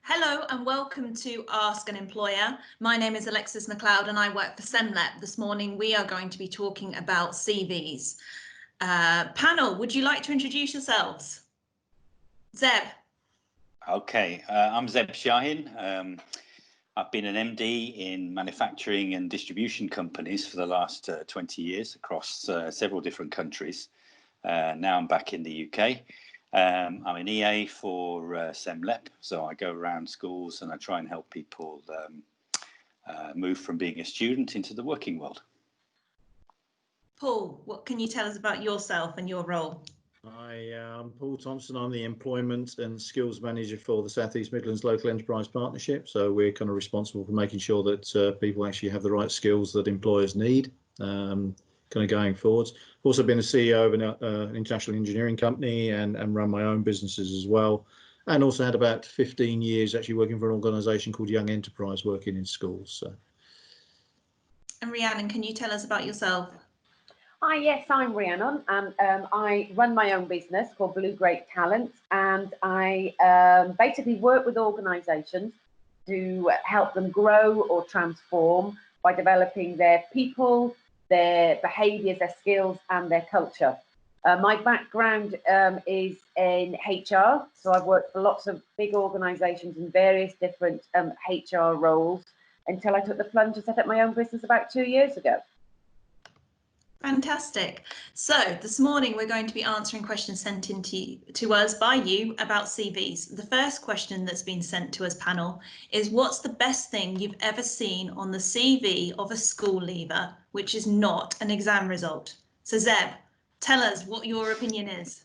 Hello and welcome to Ask an Employer. My name is Alexis McLeod and I work for SEMLEP. This morning we are going to be talking about CVs. Panel, would you like to introduce yourselves? Zeb. Okay, I'm Zeb Shahin. I've been an MD in manufacturing and distribution companies for the last 20 years across several different countries. Now I'm back in the UK. I'm an EA for SEMLEP, so I go around schools and I try and help people move from being a student into the working world. Paul, what can you tell us about yourself and your role? Hi, I'm Paul Thompson. I'm the Employment and Skills Manager for the South East Midlands Local Enterprise Partnership. So we're kind of responsible for making sure that people actually have the right skills that employers need kind of going forwards. I've also been a CEO of an international engineering company and run my own businesses as well. And also had about 15 years actually working for an organisation called Young Enterprise, working in schools. So. And Rhiannon, can you tell us about yourself? Hi, yes, I'm Rhiannon, and I run my own business called Blue Great Talent, and I basically work with organisations to help them grow or transform by developing their people, their behaviours, their skills, and their culture. My background is in HR, so I've worked for lots of big organisations in various different HR roles until I took the plunge and set up my own business about 2 years ago. Fantastic. So this morning we're going to be answering questions sent in to us by you about CVs. The first question that's been sent to us, panel, is what's the best thing you've ever seen on the CV of a school leaver which is not an exam result? So Zeb, tell us what your opinion is.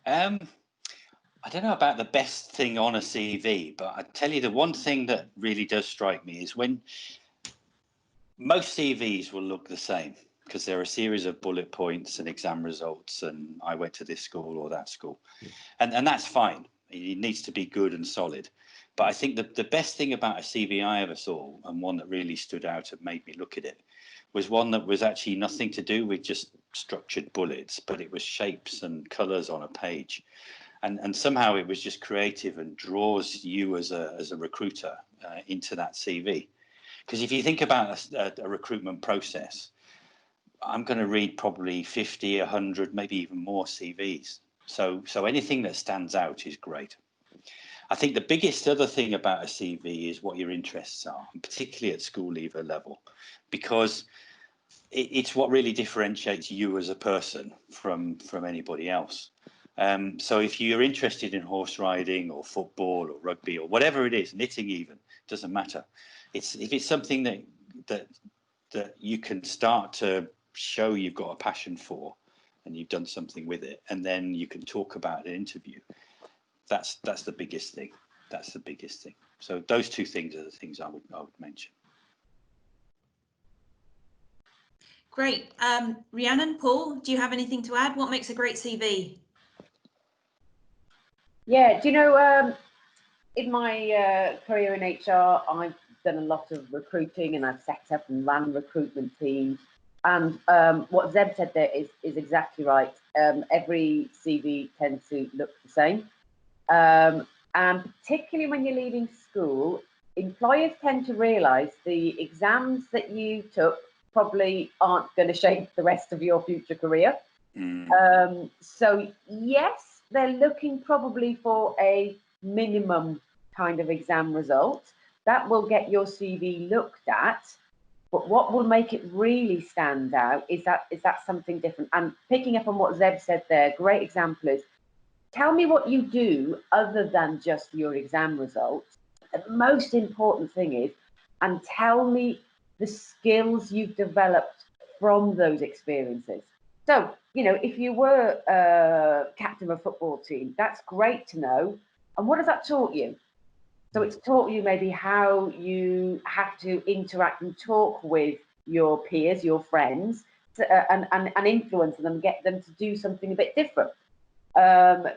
I don't know about the best thing on a CV, but I tell you the one thing that really does strike me is when most CVs will look the same, because there are a series of bullet points and exam results and I went to this school or that school. And that's fine. It needs to be good and solid. But I think that the best thing about a CV I ever saw, and one that really stood out and made me look at it, was one that was actually nothing to do with just structured bullets, but it was shapes and colours on a page. And somehow it was just creative and draws you as a recruiter into that CV. Because if you think about a recruitment process, I'm going to read probably 50, 100, maybe even more CVs. So anything that stands out is great. I think the biggest other thing about a CV is what your interests are, and particularly at school leaver level, because it's what really differentiates you as a person from anybody else. So if you're interested in horse riding or football or rugby or whatever it is, knitting even, doesn't matter. If it's something that you can start to show you've got a passion for and you've done something with it, and then you can talk about an interview, that's the biggest thing. That's the biggest thing. So those two things are the things I would mention. Great. Rhiannon, Paul, do you have anything to add? What makes a great CV? Yeah, do you know, in my career in HR, I've done a lot of recruiting and I've set up and ran recruitment teams. And what Zeb said there is exactly right. Every CV tends to look the same. And particularly when you're leaving school, employers tend to realise the exams that you took probably aren't going to shape the rest of your future career. So yes, they're looking probably for a minimum kind of exam result. That will get your CV looked at. But what will make it really stand out is that something different. And picking up on what Zeb said there, great example is, tell me what you do other than just your exam results. The most important thing is, and tell me the skills you've developed from those experiences. So, you know, if you were captain of a football team, that's great to know. And what has that taught you? So it's taught you maybe how you have to interact and talk with your peers, your friends, and influence them, get them to do something a bit different.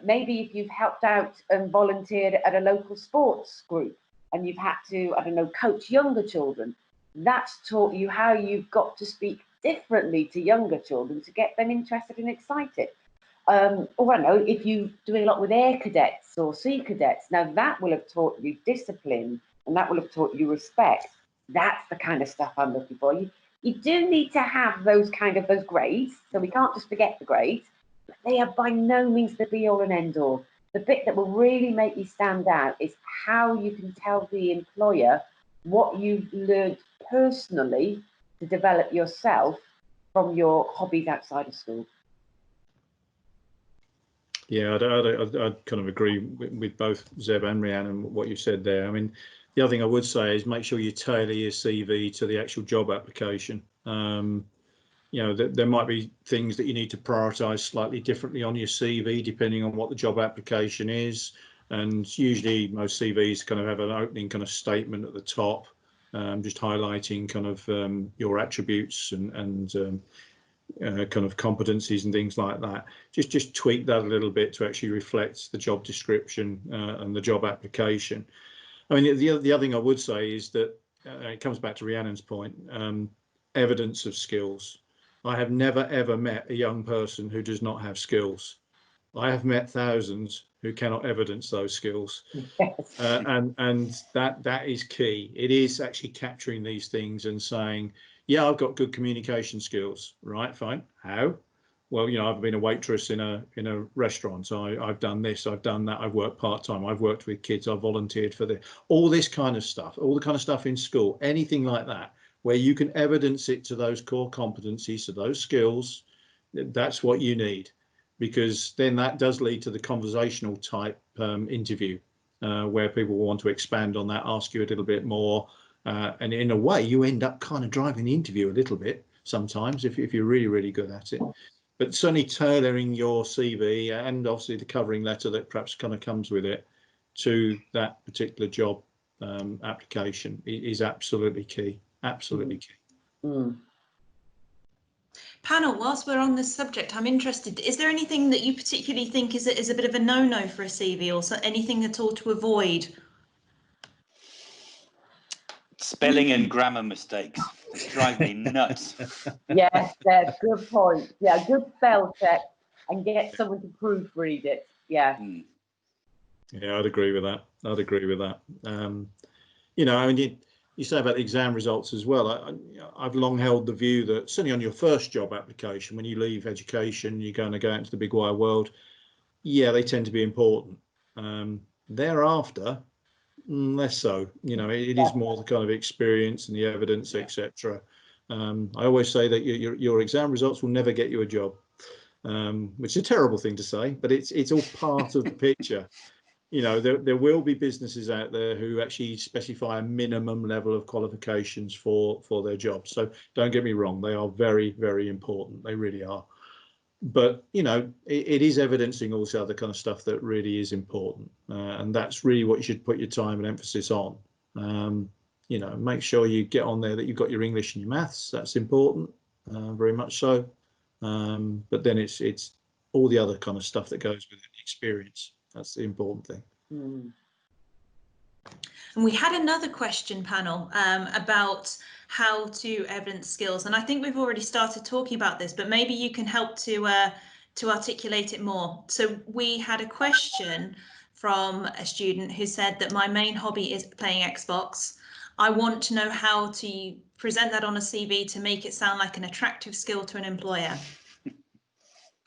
Maybe if you've helped out and volunteered at a local sports group and you've had to, I don't know, coach younger children, that's taught you how you've got to speak differently to younger children to get them interested and excited. Or I don't know, if you're doing a lot with air cadets or sea cadets, now that will have taught you discipline and that will have taught you respect. That's the kind of stuff I'm looking for. You do need to have those grades, so we can't just forget the grades, but they are by no means the be all and end all. The bit that will really make you stand out is how you can tell the employer what you've learned personally to develop yourself from your hobbies outside of school. Yeah, I'd kind of agree with both Zeb and Rhiannon what you said there. I mean, the other thing I would say is make sure you tailor your CV to the actual job application. You know, there might be things that you need to prioritise slightly differently on your CV depending on what the job application is. And usually most CVs kind of have an opening kind of statement at the top, just highlighting kind of your attributes and kind of competencies and things like that. Just tweak that a little bit to actually reflect the job description and the job application. I mean, the other thing I would say is that it comes back to Rhiannon's point, evidence of skills. I have never ever met a young person who does not have skills. I have met thousands who cannot evidence those skills. Yes. And that is key. It is actually capturing these things and saying, yeah, I've got good communication skills, right? Fine. How? Well, you know, I've been a waitress in a restaurant. So I've done this, I've done that. I've worked part-time. I've worked with kids. I've volunteered for all this kind of stuff, all the kind of stuff in school, anything like that, where you can evidence it to those core competencies, to those skills. That's what you need, because then that does lead to the conversational type interview where people will want to expand on that, ask you a little bit more. And in a way, you end up kind of driving the interview a little bit sometimes if you're really, really good at it. But certainly tailoring your CV and obviously the covering letter that perhaps kind of comes with it to that particular job application is absolutely key. Absolutely key. Mm. Panel, whilst we're on this subject, I'm interested, is there anything that you particularly think is a bit of a no-no for a CV, or anything at all to avoid? Spelling and grammar mistakes drive me nuts. Yes, Deb, good point. Yeah, good spell check and get someone to proofread it. Yeah. Yeah, I'd agree with that. I'd agree with that. You know, I mean, you say about the exam results as well. I've long held the view that certainly on your first job application, when you leave education, you're going to go out into the big wide world. Yeah, they tend to be important. Thereafter, less so. You know, it is more the kind of experience and the evidence, etc. I always say that your exam results will never get you a job, which is a terrible thing to say, but it's all part of the picture. You know, there will be businesses out there who actually specify a minimum level of qualifications for their jobs. So don't get me wrong, they are very, very important. They really are. But, you know, it is evidencing all this other kind of stuff that really is important. And that's really what you should put your time and emphasis on. You know, make sure you get on there that you've got your English and your maths. That's important, very much so. But then it's all the other kind of stuff that goes with the experience. That's the important thing. Mm. And we had another question, panel, about how to evidence skills. And I think we've already started talking about this, but maybe you can help to articulate it more. So we had a question from a student who said that my main hobby is playing Xbox. I want to know how to present that on a CV to make it sound like an attractive skill to an employer.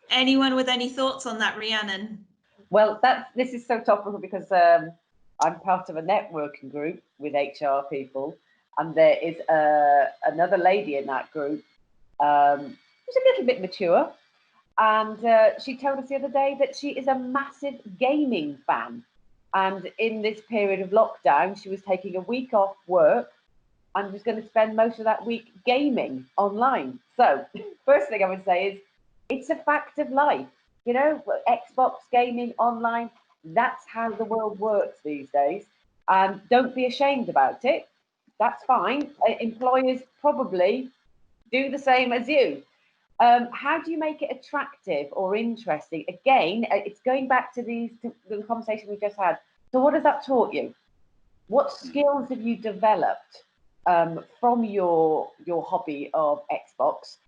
Anyone with any thoughts on that, Rhiannon? Well, this is so topical because I'm part of a networking group with HR people, and there is another lady in that group who's a little bit mature, and she told us the other day that she is a massive gaming fan, and in this period of lockdown, she was taking a week off work and was going to spend most of that week gaming online. So, first thing I would say is, it's a fact of life. You know, Xbox, gaming, online, that's how the world works these days. Don't be ashamed about it. That's fine. Employers probably do the same as you. How do you make it attractive or interesting? Again, it's going back to the conversation we just had. So what has that taught you? What skills have you developed from your hobby of Xbox?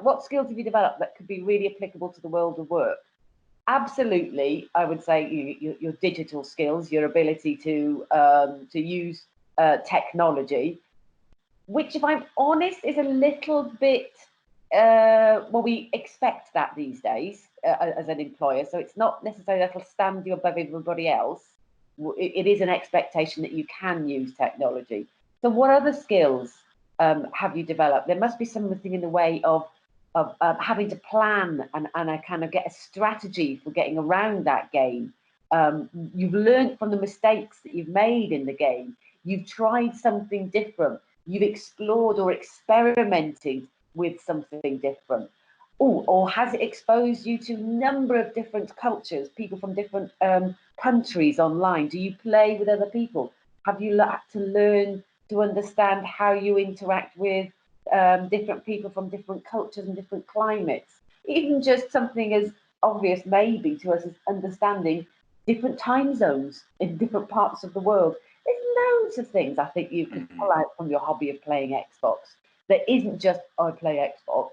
what skills have you developed that could be really applicable to the world of work? Absolutely, I would say your digital skills, your ability to use technology, which, if I'm honest, is a little bit, well, we expect that these days as an employer. So it's not necessarily that'll stand you above everybody else. It is an expectation that you can use technology. So what other skills have you developed? There must be something in the way of having to plan and I kind of get a strategy for getting around that game. You've learned from the mistakes that you've made in the game. You've tried something different. You've explored or experimented with something different. Or has it exposed you to a number of different cultures, people from different countries online? Do you play with other people? Have you had to learn to understand how you interact with different people from different cultures and different climates? Even just something as obvious maybe to us as understanding different time zones in different parts of the world. There's loads of things I think you could pull out from your hobby of playing Xbox. There isn't just, I play Xbox.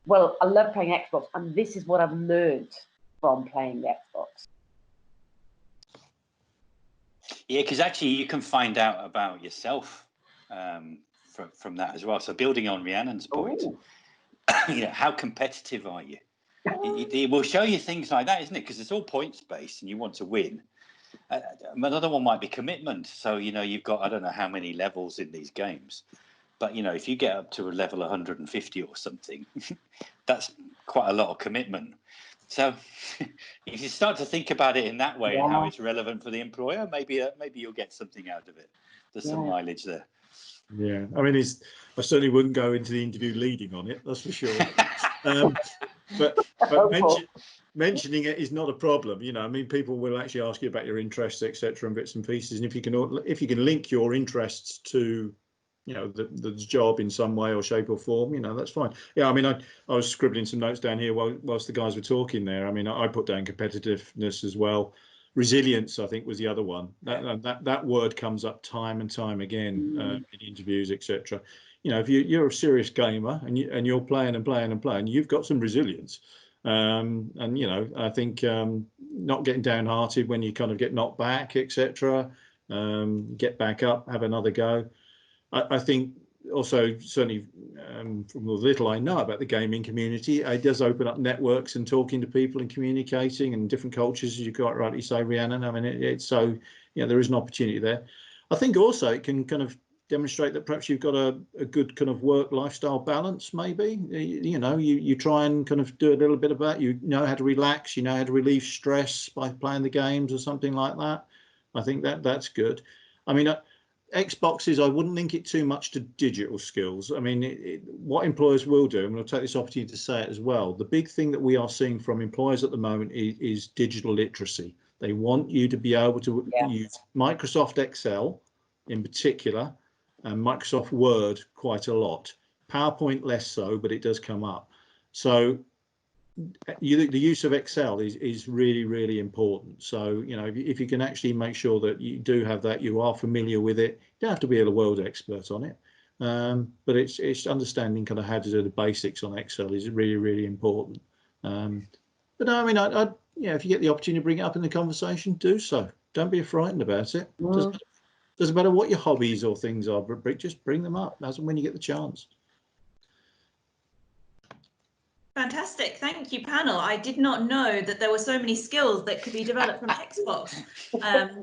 Well, I love playing Xbox, and this is what I've learned from playing the Xbox. Yeah, because actually you can find out about yourself from that as well. So building on Rhiannon's point, you know, how competitive are you? It will show you things like that, isn't it? Because it's all points based, and you want to win. Another one might be commitment. So, you know, you've got, I don't know how many levels in these games, but, you know, if you get up to a level 150 or something, that's quite a lot of commitment. So if you start to think about it in that way and how it's relevant for the employer, maybe you'll get something out of it. There's some mileage there. Yeah, I mean, I certainly wouldn't go into the interview leading on it, that's for sure. But mentioning it is not a problem. You know, I mean, people will actually ask you about your interests, etc., and bits and pieces. And if you can link your interests to, you know, the job in some way or shape or form, you know, that's fine. Yeah, I mean, I was scribbling some notes down here whilst the guys were talking there. I mean, I put down competitiveness as well. Resilience, I think, was the other one. That word comes up time and time again in interviews, etc. You know, if you're a serious gamer and you're playing and playing and playing, you've got some resilience. And you know, I think not getting downhearted when you kind of get knocked back, etc. Get back up, have another go. I think also, certainly from the little I know about the gaming community, it does open up networks and talking to people and communicating and different cultures, as you quite rightly say, Rhiannon. I mean, it's so, you know, there is an opportunity there. I think also it can kind of demonstrate that perhaps you've got a good kind of work lifestyle balance, maybe. You know, you try and kind of do a little bit of that. You know how to relax, you know how to relieve stress by playing the games or something like that. I think that's good. I mean, Xboxes, I wouldn't link it too much to digital skills. I mean, what employers will do, and I'll take this opportunity to say it as well, the big thing that we are seeing from employers at the moment is digital literacy. They want you to be able to use Microsoft Excel in particular, and Microsoft Word quite a lot. PowerPoint less so, but it does come up. So the use of Excel is really, really important. So, you know, if you can actually make sure that you do have that, you are familiar with it, you don't have to be a world expert on it. But it's understanding kind of how to do the basics on Excel is really, really important. But I mean, yeah, if you get the opportunity to bring it up in the conversation, do so. Don't be frightened about it. Doesn't matter what your hobbies or things are, but just bring them up as and when you get the chance. Fantastic. Thank you, panel. I did not know that there were so many skills that could be developed from Xbox.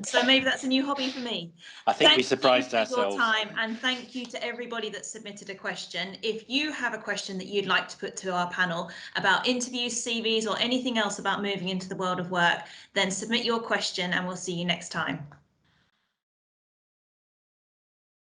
So maybe that's a new hobby for me. I think we surprised ourselves. Your time, and thank you to everybody that submitted a question. If you have a question that you'd like to put to our panel about interviews, CVs, or anything else about moving into the world of work, then submit your question and we'll see you next time.